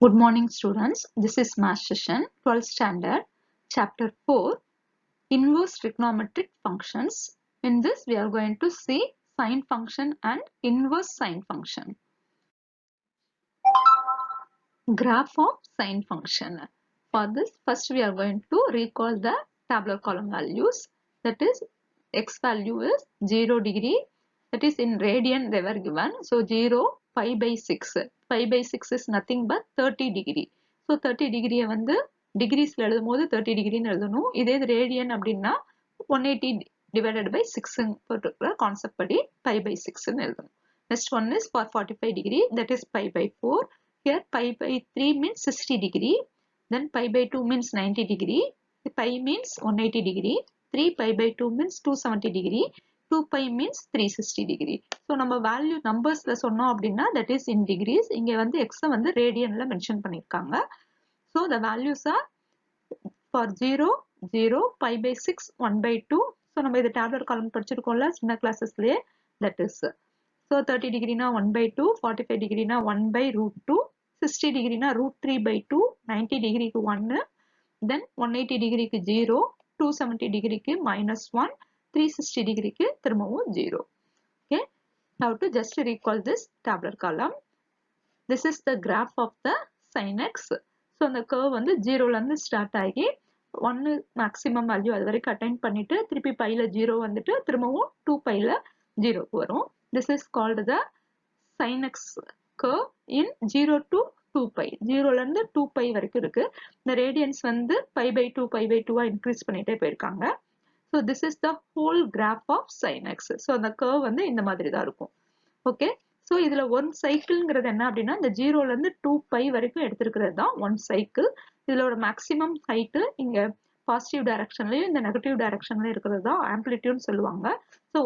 Good morning students, this is math session 12th standard chapter 4 inverse trigonometric functions. In this we are going to see sine function and inverse sine function. Graph of sine function. For this first we are going to recall the tabular column values, that is x value is 0 degree, that is in radian they were given, so 0 pi by 6. Pi by 6 is nothing but 30 degree. So 30 degree வந்து degreesல எழுதும்போது 30 degree ன்னு எழுதணும். இதே இது radian அப்படின்னா 180 divided by 6 போட்டுக்கிற concept படி pi by 6 ன்னு எழுதணும். Next one is for 45 degree, that is pi by 4. Here pi by 3 means 60 degree, then pi by 2 means 90 degree, pi means 180 degree, 3 pi by 2 means 270 degree, 2 pi means 360 degree. So நம்ம value numbersல சொன்னோம் அப்படின்னா that is in degrees, இங்க வந்து x வந்து radianல mention பண்ணிருக்காங்க. So the values are for 0, 0, pi by 6, 1 by 2. So நம்ம இது tabular column படிச்சிருக்கோம்ல சின்ன கிளாஸஸ்லயே, that is. So 30 degree na 1 by 2, 45 degree na 1 by root 2, 60 degree na root 3 by 2, 90 degree ku 1, then 180 degree ku 0, 270 degree ku minus 1, 360 degree ku திரும்பவும் 0. Okay, now to just recall this tabular column. This is the graph of the sin x. So the curve வந்து 0ல இருந்து start ஆகி 1 maximum value அது வரைக்கும் attain பண்ணிட்டு திருப்பி பைல 0 வந்துட்டு திரும்பவும் 2 பைல 0 க்கு வரும். This is called the sin x curve in 0 to 2 pi. 0ல இருந்து 2 pi வரைக்கும் இருக்கு. இந்த radians வந்து pi by 2 increase பண்ணிட்டே போயிருக்காங்க. So this is the whole graph of sin x. So அந்த curve வந்து இந்த மாதிரி தான் இருக்கும். Okay. So இதுல one cycleங்கிறது என்ன அப்படின்னா இந்த 0ல இருந்து 2 pi வரைக்கும் எடுத்திருக்கிறது தான் one cycle. இதோட maximum height இங்க பாசிட்டிவ் டைரக்ஷன்லயும் இந்த நெகட்டிவ் டைரக்ஷன்லயும் இருக்கிறது தான் ஆம்ப்ளிடியூட்னு சொல்லுவாங்க. ஸோ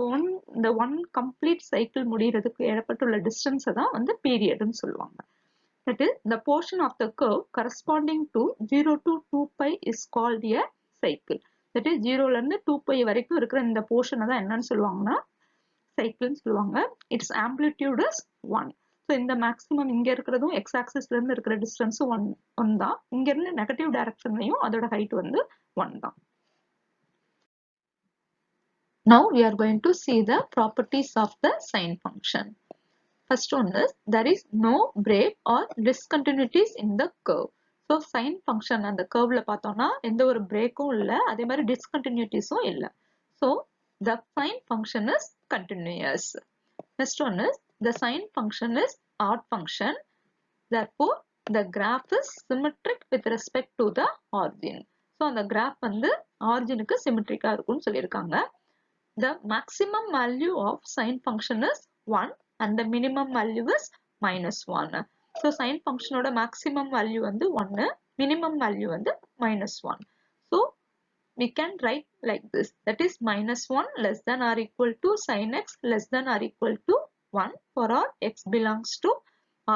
இந்த ஒன் கம்ப்ளீட் சைக்கிள் முடிகிறதுக்கு ஏற்பட்டுள்ள டிஸ்டன்ஸை தான் வந்து பீரியட்னு சொல்லுவாங்க. That is, the portion of the curve corresponding to 0 to 2 pi is called a cycle. That is, 0ல இருந்து 2 pi வரைக்கும் இருக்கிற இந்த போர்ஷனை தான் என்னன்னு சொல்லுவாங்கன்னா சைக்கிள்னு சொல்லுவாங்க. Its amplitude is 1. ஸோ இந்த மேக்ஸிமம் இங்க இருக்கிறதும் எக்ஸ் ஆக்சிஸ்ல இருந்து இருக்கிற டிஸ்டன்ஸ் ஒன் தான். இங்க இருந்து நெகட்டிவ் டைரக்ஷன்லயும் அதோட ஹைட் வந்து 1 தான். Now we are going to see the properties of the sine function. First one is there is no break or discontinuities in the curve. So sine function அந்த curveல பார்த்தோம்னா எந்த ஒரு பிரேக்கும் இல்ல, அதே மாதிரி discontinuitiesம் இல்ல. So the sine function is continuous. Next one is the sine function is odd function. Therefore the graph is symmetric with respect to the origin. So அந்த graph வந்து originக்கு symmetric-ஆ இருக்கும்னு சொல்லியிருக்காங்க. The maximum value of sine function is 1 and the minimum value is minus 1. So sine function ஓட maximum value வந்து 1, minimum value வந்து minus 1. So we can write like this, that is minus 1 less than or equal to sin x less than or equal to 1 for all x belongs to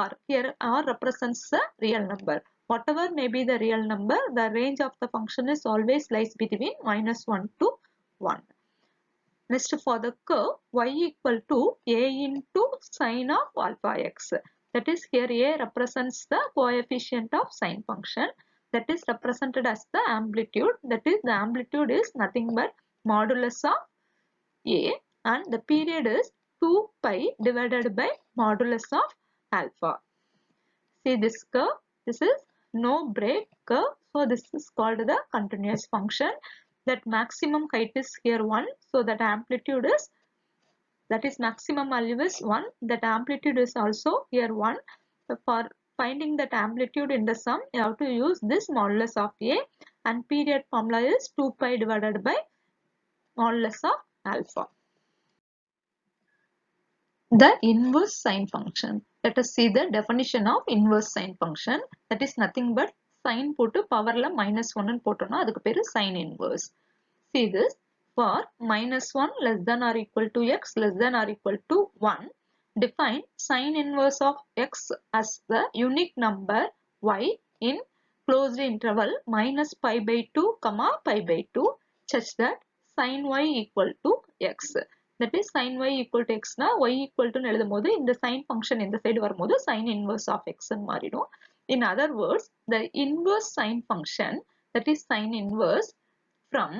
r. Here r represents the real number. Whatever may be the real number, the range of the function is always lies between minus 1 to 1. Next, for the curve y equal to a into sine of alpha x. That is, here a represents the coefficient of sine function. That is represented as the amplitude. That is, the amplitude is nothing but modulus of a and the period is 2 pi divided by modulus of alpha. See this curve. This is no break curve. So this is called the continuous function. That maximum height is here 1. So that amplitude is, that is maximum value is 1. That amplitude is also here 1. So for finding that amplitude in the sum, you have to use this modulus of a and period formula is 2 pi divided by modulus of alpha. The inverse sine function. Let us see the definition of inverse sine function. That is nothing but sine போட்டு பவர்ல minus 1 போட்டோம்னா அதுக்கு பேரு sine inverse. See this, for minus 1 less than or equal to x less than or equal to 1, define sine inverse of x as the unique number y in closed interval minus pi by 2 comma pi by 2 such that sin y equal to x. That is, sin y equal to x na y equal to எழுதும்போது இந்த sin function இந்த side வரும்போது sin inverse of x ன்னு மாறிடும். In other words, the inverse sine function, that is sine inverse from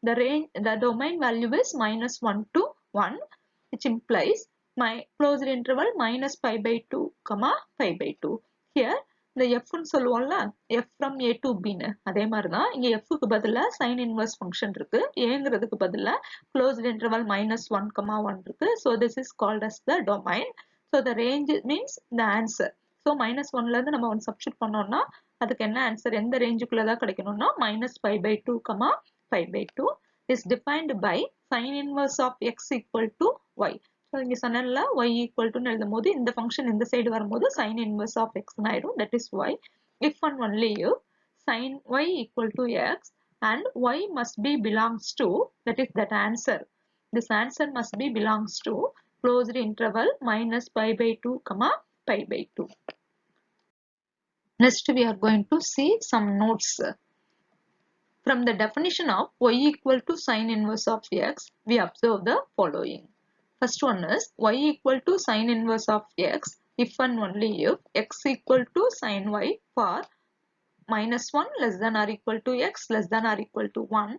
the range, the domain value is -1 to 1, which implies my closed interval minus pi by 2 comma pi by 2. Here the f ன்னு சொல்லுவோம்ல, f from a to b ன்னு, அதே மாதிரி தான் இங்க f க்கு பதிலா sin inverse function இருக்கு, aங்கிறதுக்கு பதிலா closed interval -1 comma 1 இருக்கு. So this is called as the domain. So the range means the answer. So -1 ல இருந்து நம்ம 1 substitute பண்ணோம்னா அதுக்கு என்ன ஆன்சர், எந்த ரேஞ்சுக்குள்ள தான் கிடைக்கணும்னா minus pi by 2 comma pi by 2 is defined by sin inverse of x equal to y. So இங்க சொன்னேன்ல y equal to எழுதும்போது இந்த function இந்த சைடு வரும்போது sin inverse of x ஆயிடும், that is y. If and only if sin y equal to x and y must be belongs to, that is that answer, this answer must be belongs to closed interval minus pi by 2 comma pi by 2. Next we are going to see some notes. From the definition of y equal to sin inverse of x, we observe the following. First one is y equal to sin inverse of x if and only if x equal to sin y for -1 less than or equal to x less than or equal to 1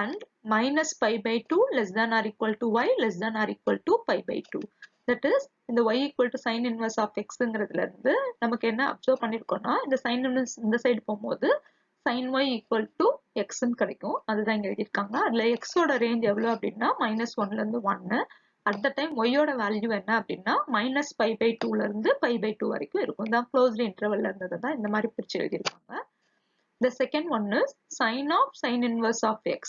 and minus pi by 2 less than or equal to y less than or equal to pi by 2. That is, இந்த y equal to sin inverse of x ங்கிறதுல இருந்து நமக்கு என்ன observe பண்ணிருக்கோம்னா, இந்த sin inverse இந்த side போகும்போது sin y equal to x ன்னு கிடைக்கும், அதுதான் இங்க எழுதியிருக்காங்க. அதுல x ஓட ரேஞ்ச் எவ்வளவு அப்படின்னா -1 ல இருந்து 1. at the time y ஓட வேல்யூ என்ன அப்படின்னா minus pi by 2 ல இருந்து pi by 2 வரைக்கும் இருக்கும். தான் closed interval ல இருந்தது தான் இந்த மாதிரி பிரிச்சு எழுதியிருக்காங்க. The second one is sin of sin inverse of x.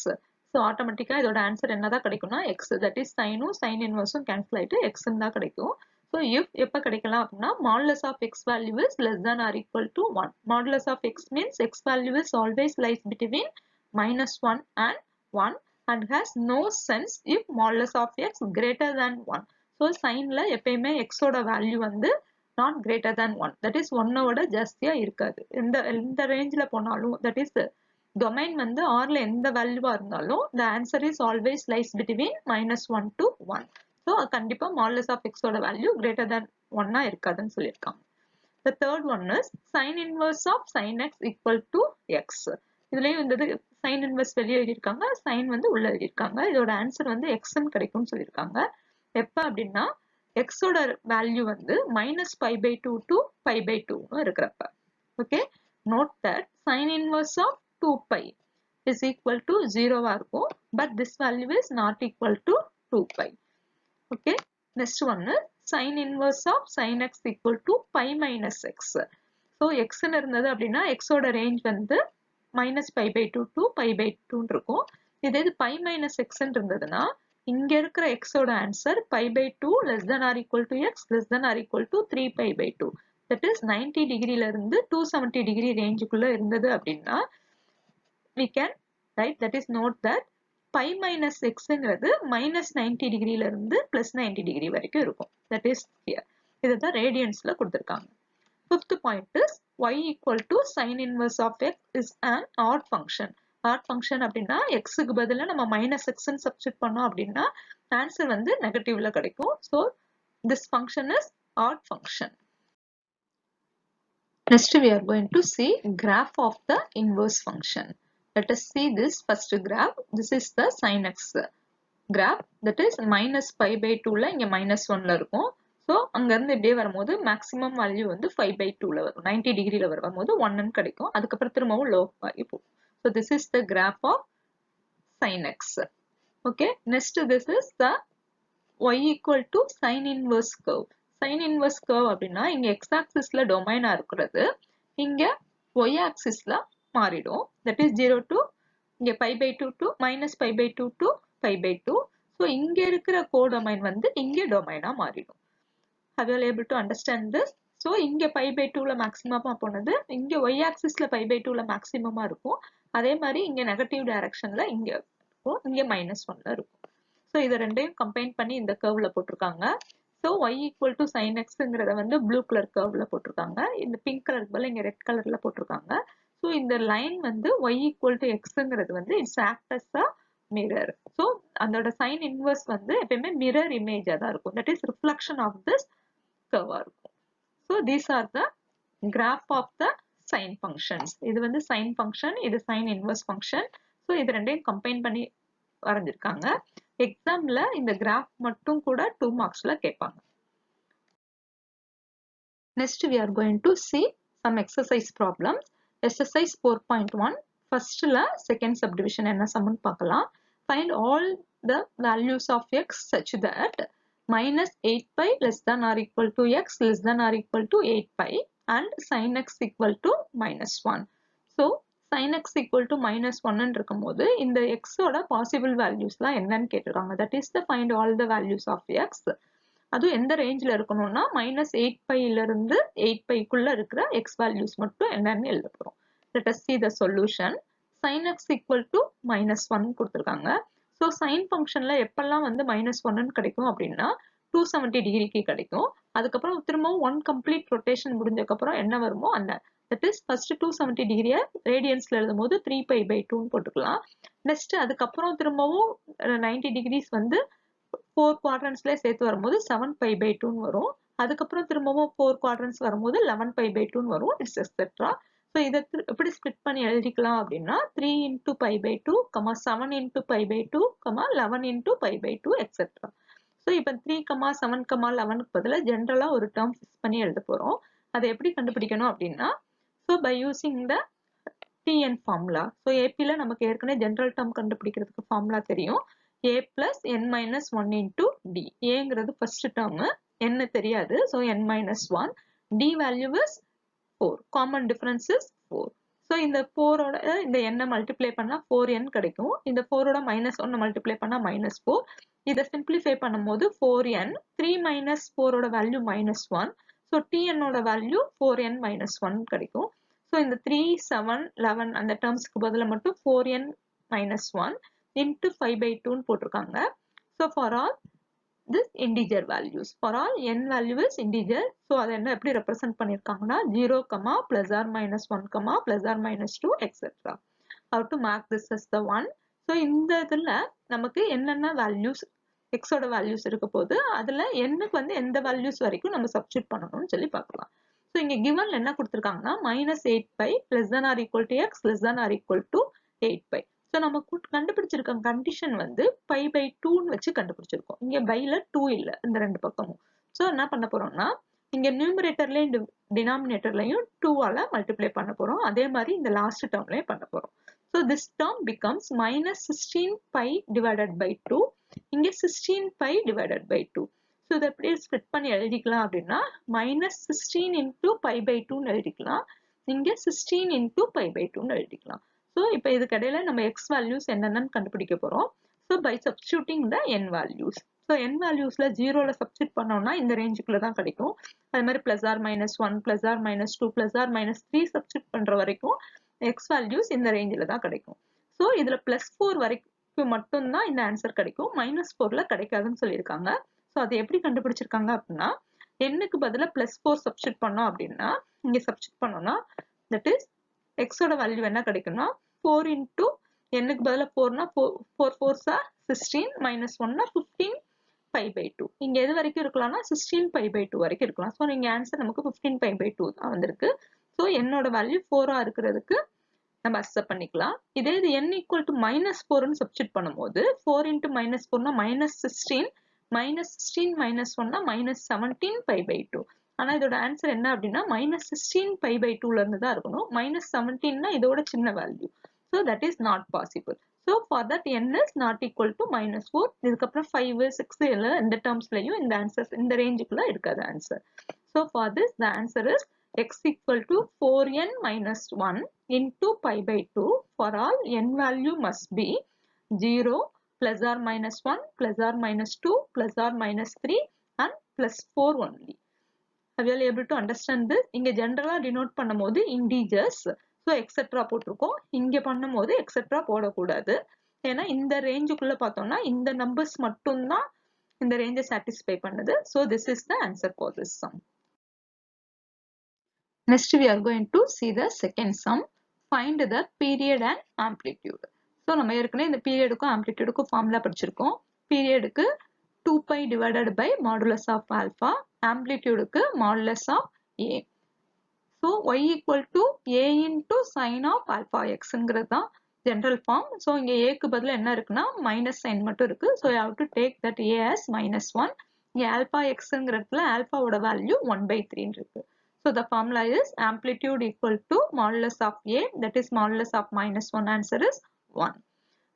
So automatically இதோட ஆன்சர் என்னதான் கிடைக்கும்னா x, that is sinம் sin inverseம் cancel ஆயிட்டு x ன்னு தான் கிடைக்கும். So if எப்ப கிடைக்கலாம் அப்படின்னா modulus of x value is less than or equal to 1. Modulus of x means x value is always lies between -1 and 1 and has no sense if modulus of x greater than 1. So signல எப்பயுமே x ஓட value வந்து not greater than 1, that is 1 ஓட ஜாஸ்தியா இருக்காது. இந்த ரேஞ்சில போனாலும், that is domain வந்து r ல எந்த வேல்யூவா இருந்தாலும் the answer is always lies between -1 to 1. So கண்டிப்பா modulus of x ஓட வேல்யூ greater than 1 இருக்காதுன்னு சொல்லியிருக்காங்க. The third one is sin inverse of sin x equal to x. இதுலயும் இந்த sin inverse வெளியே எழுதியிருக்காங்க, sin வந்து உள்ள எழுதியிருக்காங்க. இதோட ஆன்சர் வந்து x ன்னு கிடைக்கும்னு சொல்லியிருக்காங்க. எப்ப அப்படின்னா x ஓட வேல்யூ வந்து minus pi by 2 to pi by 2 இருக்கிறப்ப. Okay, note that sin inverse of 2 pi is equal to 0 இருக்கும், but this value is not equal to 2 pi. Okay, next one is sin inverse of sin x equal to pi minus x. So x ன்னு இருந்தது அப்படின்னா x ஓட range வந்து minus pi by 2 to pi by 2 இருக்கும். இதே இது pi minus x ன்னு இருந்ததுன்னா இங்க இருக்கிற x ஓட answer pi by 2 less than or equal to x less than or equal to 3 pi by 2. That is 90 டிகிரில இருந்து 270 டிகிரி ரேஞ்சுக்குள்ள இருந்தது அப்படின்னா we can write, that is note that pi minus x ங்கிறது minus 90 டிகிரில இருந்து plus 90 degree வரைக்கும் இருக்கும். That is here. இதுதான் ரேடியன்ஸ்ல கொடுத்திருக்காங்க. Fifth point is y equal to sin inverse of x is an odd function. Odd function அப்படின்னா x க்கு பதிலா நம்ம minus x ன்னு substitute பண்ணோம் அப்படின்னா ஆன்சர் வந்து நெகட்டிவ்ல கிடைக்கும். So this function is odd function. Next we are going to see graph of the inverse function. Let us see this first graph. This is the sin x graph, that is minus pi by 2 ல இங்க -1 ல இருக்கும். So அங்க இருந்து இப்படியே வரும்போது maximum value வந்து 5 by 2 ல வரும், 90 டிகிரில வரும்போது 1 ன்னு கிடைக்கும். அதுக்கப்புறம் திரும்பவும் low ஆகி போகும். So this is the graph of sin x. Okay, next this is the y equal to sin inverse curve. Sin inverse curve அப்படின்னா இங்க x axisல டொமைனா இருக்கிறது இங்க y axisல மாறிடும். That is 0 to இங்க pi by 2 to minus pi by 2 to pi by 2. So இங்க இருக்கிற codomain வந்து இங்க டொமைனா மாறிடும். Have you all able to understand this? So இங்க pi by 2 ல மேக்ஸிமமா போனது இங்க y axisல pi by 2 ல மேக்ஸிமமா இருக்கும். அதே மாதிரி இங்க நெகட்டிவ் டைரக்ஷன்ல இங்க இருக்கும், இங்க -1 ல இருக்கும். So இத ரெண்டையும் கம்பைன் பண்ணி இந்த கர்வ்ல போட்டிருக்காங்க. So y equal to sin x ங்கிறத வந்து ப்ளூ கலர் கர்வ்ல போட்டிருக்காங்க, இந்த பிங்க் கலருக்கு பதிலா இங்க ரெட் கலர்ல போட்டிருக்காங்க. So இந்த லைன் வந்து y equal to x ங்கிறது வந்து it's act as a mirror. So அதோட sin inverse வந்து எப்பவுமே mirror image தான் இருக்கும், that is reflection of this curve இருக்கும். So these are the graph of the sine functions. இது வந்து sine function, இது sine inverse function. So இது ரெண்டையும் combine பண்ணி வரைஞ்சிருக்காங்க. எக்ஸாம்ல இந்த graph மட்டும் கூட 2 marksல கேட்பாங்க. Next we are going to see some exercise problems. Exercise 4.1 firstல second subdivision என்ன சம்னு பார்க்கலாம். Find all the values of x such that minus 8 pi less than or equal to x less than or equal to 8 pi and sin x equal to minus 1. So sin x equal to minus 1 இருக்கும்போது இந்த x ஓட possible valuesலாம் என்னன்னு கேட்டிருக்காங்க. That is the find all the values of x. அது எந்த ரேஞ்சில் இருக்கணும்னா minus 8 pi இருந்து 8 pi குள்ள இருக்கிற x values மட்டும் என்னன்னு எழுத போறோம். Let us see the solution. sin x equal to minus 1 கொடுத்திருக்காங்க. So sin functionல எப்பெல்லாம் வந்து minus 1 கிடைக்கும் அப்படின்னா 270 டிகிரிக்கு கிடைக்கும். அதுக்கப்புறம் திரும்பவும் 1 complete rotation முடிஞ்சதுக்கு அப்புறம் என்ன வருமோ அந்த that is first 270 டிகிரியை ரேடியன்ஸ்ல எழுதும் போது 3 pi by 2 போட்டுக்கலாம். நெக்ஸ்ட் அதுக்கப்புறம் திரும்பவும் 90 டிகிரிஸ் வந்து 4 quadrantsல சேர்த்து வரும்போது 7 pi by 2 வரும். அதுக்கப்புறம் திரும்பவும் 4 quadrants வரும்போது 11 pi by 2 வரும். It's etcetera. ஸோ இதை எப்படி ஸ்பிளிட் பண்ணி எழுதிக்கலாம் அப்படின்னா 3 into pi by 2, 7 into pi by 2, 11 into pi by 2, etcetera. So இப்போ 3, 7, 11க்கு பதிலாக ஜென்ரலாக ஒரு டேர்ம் ஃபிக்ஸ் பண்ணி எழுத போகிறோம். அதை எப்படி கண்டுபிடிக்கணும் அப்படின்னா so by using the TN formula. So ஏபியில் நமக்கு ஏற்கனவே ஜென்ரல் டேர்ம் கண்டுபிடிக்கிறதுக்கு ஃபார்முலா தெரியும். a plus n minus 1 into d. ஏங்கிறது first term, n தெரியாது. So n minus 1. d value is 4. Common difference is 4. So இந்த 4 ஓட இந்த n multiply பண்ணா 4n கிடைக்கும். இந்த 4 ஓட minus 1 multiply பண்ணா minus 4. இதை simplify பண்ணும்போது 4n. 3 minus 4 ஓட value minus 1. So tn ஓட value 4n minus 1 கிடைக்கும். So இந்த 3, 7, 11 அந்த termsக்கு பதிலா மட்டும் 4n minus 1 into 5 by 2 போட்டிருக்காங்க. So for all this integer values, for all n value is integer. So அதை என்ன எப்படி represent பண்ணிருக்காங்கன்னா 0, plus or minus 1, plus or minus 2, etc. How to mark this as the 1? So இந்த இதுல நமக்கு என்னென்ன values x ஓட values இருக்க போது அதுல nக்கு வந்து எந்த values வரைக்கும் நம்ம substitute பண்ணணும்னு சொல்லி பார்க்கலாம். So இங்க given என்ன கொடுத்திருக்காங்கன்னா minus 8 pi less than or equal to x less than or equal to 8 pi. So நம்ம கண்டுபிடிச்சிருக்க கண்டிஷன் வந்து pi by 2 வச்சு கண்டுபிடிச்சிருக்கோம். இங்க பைல 2 இல்ல இந்த ரெண்டு பக்கமும். So என்ன பண்ண போறோம்னா இங்க நியூமரேட்டர்லயும் டினாமினேட்டர்லயும் 2 ஆல மல்டிப்ளை பண்ண போறோம். அதே மாதிரி இந்த லாஸ்ட் டேர்ம்லயும் பண்ண போறோம். So this term becomes minus 16 pi divided by 2. இங்க 16 pi divided by 2. So இதை எப்படி ஸ்ப்ளிட் பண்ணி எழுதிக்கலாம் அப்படின்னா minus 16 into pi by 2 எழுதிக்கலாம். இங்க 16 into pi by 2 எழுதிக்கலாம். So இப்போ இதுக்கு இடையில நம்ம x values என்னென்னு கண்டுபிடிக்க போறோம். So by substituting the n values. So n valuesல 0ல substitute பண்ணோம்னா இந்த ரேஞ்சுக்குள்ள தான் கிடைக்கும். அது மாதிரி plus or minus 1, plus or minus 2, plus or minus 3 substitute பண்ற வரைக்கும் x values இந்த ரேஞ்சில தான் கிடைக்கும். So இதுல plus 4 வரைக்கும் மட்டும்தான் இந்த ஆன்சர் கிடைக்கும். minus 4ல கிடைக்காதுன்னு சொல்லியிருக்காங்க. So அதை எப்படி கண்டுபிடிச்சிருக்காங்க அப்படின்னா nக்கு பதிலா plus 4 substitute பண்ணோம் அப்படின்னா இங்க substitute பண்ணோம்னா that is x ஓட வேல்யூ என்ன கிடைக்கும்னா 4 into nக்கு பதிலா 4னா 4 4s are 16 minus 1னா 15 pi by 2. இங்க எது வரைக்கும் இருக்கலாம்னா 16 pi by 2 வரைக்கும் இருக்கலாம். ஸோ இங்க ஆன்சர் நமக்கு 15 pi by 2 தான் வந்திருக்கு. ஸோ என்னோட வேல்யூ 4 இருக்கிறதுக்கு நம்ம அக்செப்ட் பண்ணிக்கலாம். இதே இது n equal to minus 4ன்னு சப்ஸ்டிட் பண்ணும்போது 4 into minus 4னா minus 16 minus 16 minus 1னா minus 17 pi by 2. ஆனா இதோட ஆன்சர் என்ன அப்படின்னா minus 16 pi by 2ல இருந்து தான் இருக்கணும். minus 17னா இதோட சின்ன value. So that is not possible. So for that n is not equal to minus 4. இதுக்கப்புறம் 5, 6 இந்த டேர்ம்ஸ்லயும் இந்த ஆன்சர் இந்த ரேஞ்சுக்குள்ள இருக்காது answer. So for this the answer is x equal to 4n minus 1 into pi by 2. For all n value must be 0, plus or minus 1, plus or minus 2, plus or minus 3 and plus 4 only. Are you able to understand this? இங்க ஜெனரலா denote பண்ணும்போது integers, so etc போட்டிருக்கோம். இங்க பண்ணும்போது etc போடக்கூடாது. ஏன்னா இந்த ரேஞ்சுக்குள்ள பார்த்தோம்னா இந்த நம்பர்ஸ் மட்டும்தான் இந்த ரேஞ்சை சாட்டிஸ்ஃபை பண்ணுது. So this is the answer for this sum. Next we are going to see the second sum. Find the period and amplitude. So நம்ம ஏற்கனவே இந்த பீரியடுக்கும் ஆம்ப்ளிடியூடுக்கும் ஃபார்முலா படிச்சிருக்கோம். பீரியடுக்கு 2 pi divided by modulus of alpha, amplitudeக்கு modulus of a. So y equal to a into sin of alpha x ங்கிறது தான் general form. So இங்க a க்கு பதிலா என்ன இருக்குன்னா minus sign மட்டும் இருக்கு. So you have to take that a as minus 1. இங்க alpha x ங்கிறதுல alpha ஓட value 1/3 இருக்கு. So the formula is amplitude equal to modulus of a, that is modulus of minus 1, answer is 1.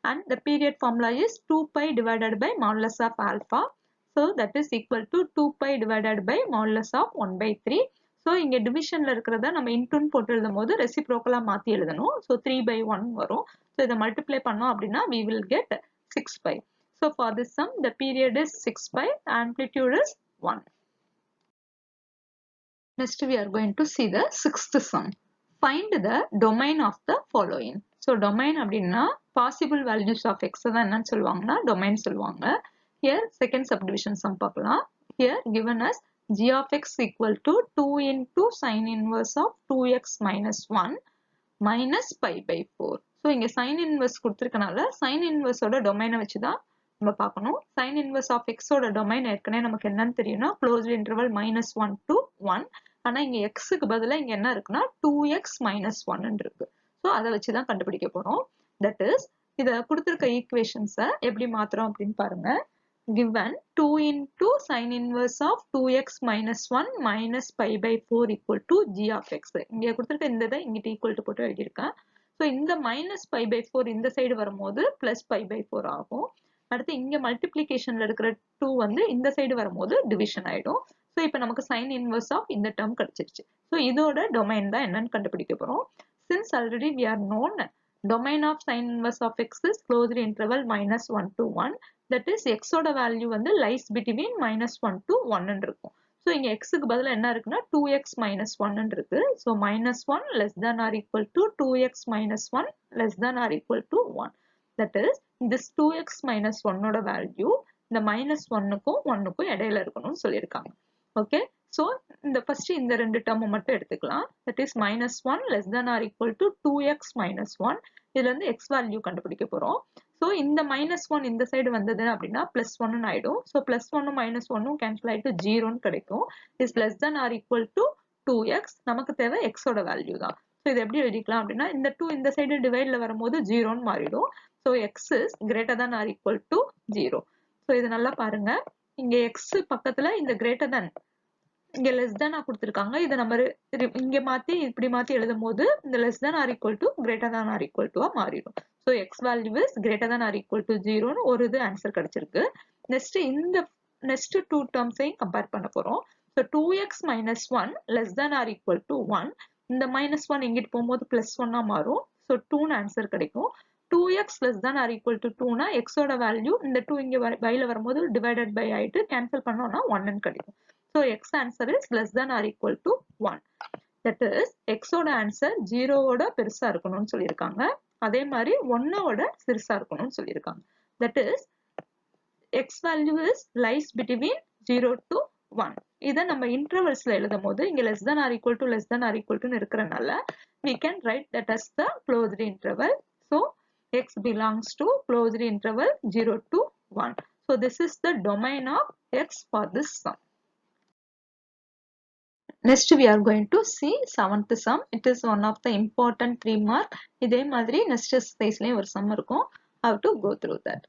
And the period formula is 2 pi divided by modulus of alpha. So that is equal to 2 pi divided by modulus of 1/3. So இங்க divisionல இருக்கிறத நம்ம இன்டுன்னு போட்டு எழுதும் போது reciprocal மாத்தி எழுதணும். So 3/1 வரும். So இதை multiply பண்ணோம் அப்படின்னா we will get 6 pi. So for this sum the period is 6 pi, amplitude is 1. Next we are going to see the sixth sum. Find the domain of the following. So domain அப்படின்னா possible values of x தான் என்னன்னு சொல்லுவாங்கன்னா domain சொல்லுவாங்க. Here second subdivision sum பார்க்கலாம். Here given as g of x equal to 2 into sin inverse of 2x minus 1 minus pi by 4. So இங்க sin inverse கொடுத்திருக்கனால sin inverse ஓட domain வச்சு தான் நம்ம பார்க்கணும். sin inverse of x ஓட domain ஏற்கனவே நமக்கு என்னன்னு தெரியும்னா closed interval minus 1 to 1. ஆனா இங்க x க்கு பதிலா இங்க என்ன இருக்குன்னா 2x minus 1 இருக்கு. So அதை வச்சு தான் கண்டுபிடிக்க போறோம். That is இத கொடுத்திருக்க equations எப்படி மாத்துறோம் அப்படின்னு பாருங்க. Given 2 into sin inverse of 2x minus 1 minus pi by 4 equal to g of x. இங்க கொடுத்திருக்க இந்த இதை இங்கிட்ட equal to போட்டு எழுதியிருக்கேன். So இந்த minus pi by 4 இந்த சைடு வரும்போது plus pi by 4 ஆகும். அடுத்து இங்க மல்டிப்ளிகேஷன்ல இருக்கிற 2 வந்து இந்த சைடு வரும்போது டிவிஷன் ஆயிடும். ஸோ இப்போ நமக்கு சைன் இன்வர்ஸ் ஆஃப் இந்த டேர்ம் கிடைச்சிருச்சு. ஸோ இதோட டொமைன் தான் என்னன்னு கண்டுபிடிக்க போறோம். Since already we are known domain of sine inverse of x is closed interval minus 1 to 1. That is எக்ஸோட வேல்யூ வந்து லைஸ் பிட்வீன் minus 1 to 1 இருக்கும். ஸோ இங்க எக்ஸுக்கு பதிலாக என்ன இருக்குன்னா 2x minus 1 இருக்கு. So minus 1 less than or equal to 2x minus 1 less than or equal to 1. That is this 2x minus 1 ஓட வேல்யூ இந்த minus 1க்கும் 1க்கும் இடையில இருக்கணும்னு சொல்லியிருக்காங்க. ஓகே, ஸோ இந்த ஃபர்ஸ்ட் இந்த ரெண்டு டேர்ம் மட்டும் எடுத்துக்கலாம். That is minus 1 less than or equal to 2x minus 1. இதுல இருந்து x வேல்யூ கண்டுபிடிக்க போறோம். ஸோ இந்த minus 1 இந்த சைடு வந்தது அப்படின்னா plus 1 ஆயிடும். ஸோ plus 1 minus 1 கேன்சல் ஆயிட்டு 0 கிடைக்கும். Is less than or equal to 2x. நமக்கு தேவை x ஓட வேல்யூ தான். ஸோ இது எப்படி எழுதிக்கலாம் அப்படின்னா இந்த 2 இந்த சைடு டிவைட்ல வரும்போது 0ன்னு மாறிடும். So x is greater than or equal to 0. So இது நல்லா பாருங்க. இங்க x பக்கத்துல இந்த greater than இங்க less than கொடுத்திருக்காங்க. இதை நம்ம இங்க மாத்தி இப்படி மாத்தி எழுதும் போது இந்த less than or equal to greater than or equal to மாறிடும். So x value is greater than or equal to 0ன்னு ஒரு இது ஆன்சர் கிடைச்சிருக்கு. நெக்ஸ்ட் இந்த நெக்ஸ்ட் 2 டேர்ம்ஸையும் கம்பேர் பண்ண போறோம். So 2x minus 1 less than or equal to 1. இந்த minus 1 இங்கிட்டு போகும்போது plus 1 மாறும். ஸோ 2ன்னு ஆன்சர் கிடைக்கும். 2x less than or equal to 2னா x ஓட வேல்யூ இந்த 2 இங்க பைல வரும்போது டிவைடட் பை ஆயிட்டு கேன்சல் பண்ணோம்னா 1 கிடைக்கும். So x answer is less than or equal to 1. That is x ஓட ஆன்சர் 0 ஓட பெருசா இருக்கணும்னு சொல்லியிருக்காங்க. அதே மாதிரி 1 ஓட சிறுசா இருக்கணும்னு சொல்லியிருக்காங்க. That is x value is lies between 0 to 1. இதை நம்ம இன்டர்வல்ஸ்ல எழுதும் போது இங்க less than or equal to less than or equal to இருக்கிறனால we can write that as the closed interval. So x belongs to closed interval 0 to 1. So this is the domain of x for this sum. Next we are going to see seventh sum. It is one of the important 3 mark. இதே மாதிரி next exerciseலயும் ஒரு sum இருக்கும். How to go through that.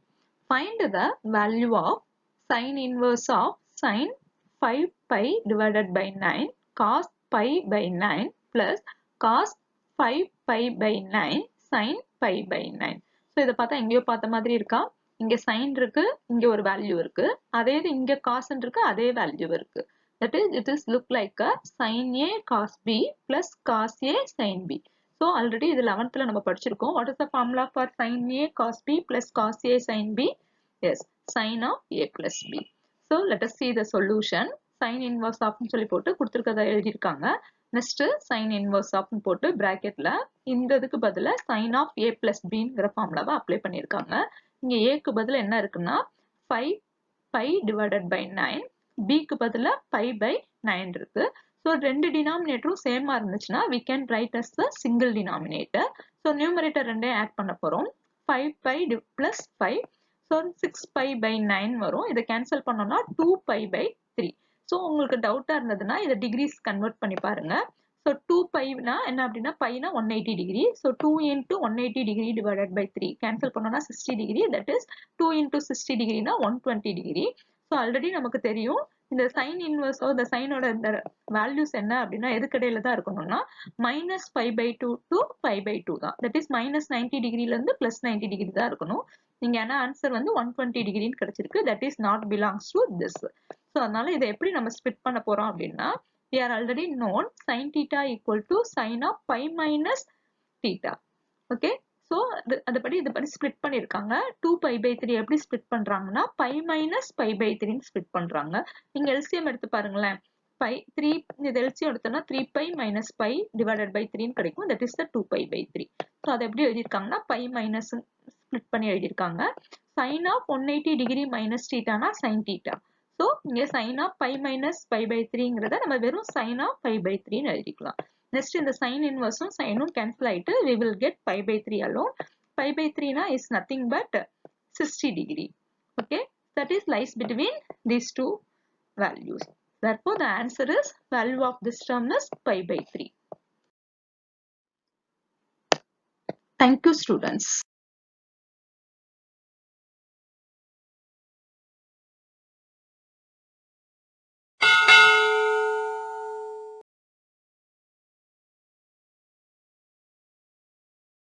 Find the value of sin inverse of sin 5 pi divided by 9 cos pi by 9 plus cos 5 pi by 9 sin pi by 9. So இதை பார்த்தா எங்கேயோ பார்த்த மாதிரி இருக்கா? இங்க sin இருக்கு, இங்க ஒரு வேல்யூ இருக்கு. அதே இது இங்க cos இருக்கு, அதே வேல்யூ இருக்கு. That is, it is look like a sin A cos B plus cos A sin B. So already இது 11th நம்ம படிச்சிருக்கோம். What is the formula for sin A cos B plus cos A sin B? Yes, sin of A plus B. So let us see the solution. Sin inverse of சொல்லி போட்டு கொடுத்திருக்கதை எழுதியிருக்காங்க. Next sin inverse of போட்டு bracketல இந்த இதுக்கு பதிலா sin of A plus B ங்கிற ஃபார்முலாவை apply பண்ணியிருக்காங்க. இங்க A க்கு பதிலா என்ன இருக்குன்னா 5 pi divided by 9. B க்கு பதிலா pi by 9 இருக்கு. So ரெண்டு டினாமினேட்டரும் சேமா இருந்துச்சுன்னா we can write as the single denominator. So numerator ரெண்டையும் ஆட் பண்ண போறோம். 5 pi plus 5. So 6 pi by 9 வரும். இதை கேன்சல் பண்ணோம்னா 2 pi by 3. So உங்களுக்கு டவுட்டா இருந்ததுன்னா இதை டிகிரிஸ் கன்வெர்ட் பண்ணி பாருங்க. So 2 pi na என்ன அப்படின்னா pi na 180 degree. So 2 into 180 degree divided by 3. Cancel பண்ணோம்னா 60 degree. That is 2 into 60 degree na 120 degree. So already நமக்கு தெரியும் இந்த sin inverse இந்த சைனோட இந்த வேல்யூஸ் என்ன அப்படின்னா எதுக்கடையில தான் இருக்கணும்னா minus pi by 2 to pi by 2 தான். That is minus 90 degree இருந்து plus 90 degree தான் இருக்கணும். நீங்க என்ன ஆன்சர் வந்து 120 டிகிரின்னு கிடைச்சிருக்கு. That is not belongs to this. So அதனால இதை எப்படி நம்ம ஸ்பிளிட் பண்ண போறோம் அப்படின்னா we are already known sin theta equal to sin of pi minus theta. Okay. So அதுபடி இதுபடி ஸ்பிளிட் பண்ணிருக்காங்க. 2 pi by 3 எப்படி ஸ்பிளிட் பண்றாங்கன்னா pi minus pi by 3 split பண்றாங்க. நீங்க LCM எடுத்து பாருங்களேன். pi 3 இது LCM எடுத்தோம்னா 3 pi minus pi divided by 3 ன்னு கிடைக்கும். That is the 2 pi by 3. So அதை எப்படி எழுதிருக்காங்கன்னா pi minus ஸ்பிளிட் பண்ணி எழுதிருக்காங்க. sin of 180 degree minus theta னா sin theta. So இங்க sin of pi minus pi by 3ங்கிறத நம்ம வெறும் sin of pi by 3 ன்னு எழுதிக்கலாம். Next இந்த sin inverse sin cancel ஆயிட்டு we will get pi by 3 alone. Pi by 3 na is nothing but 60 degree. Okay, that is lies between these two values. Therefore the answer is value of this term is pi by 3. Thank you students.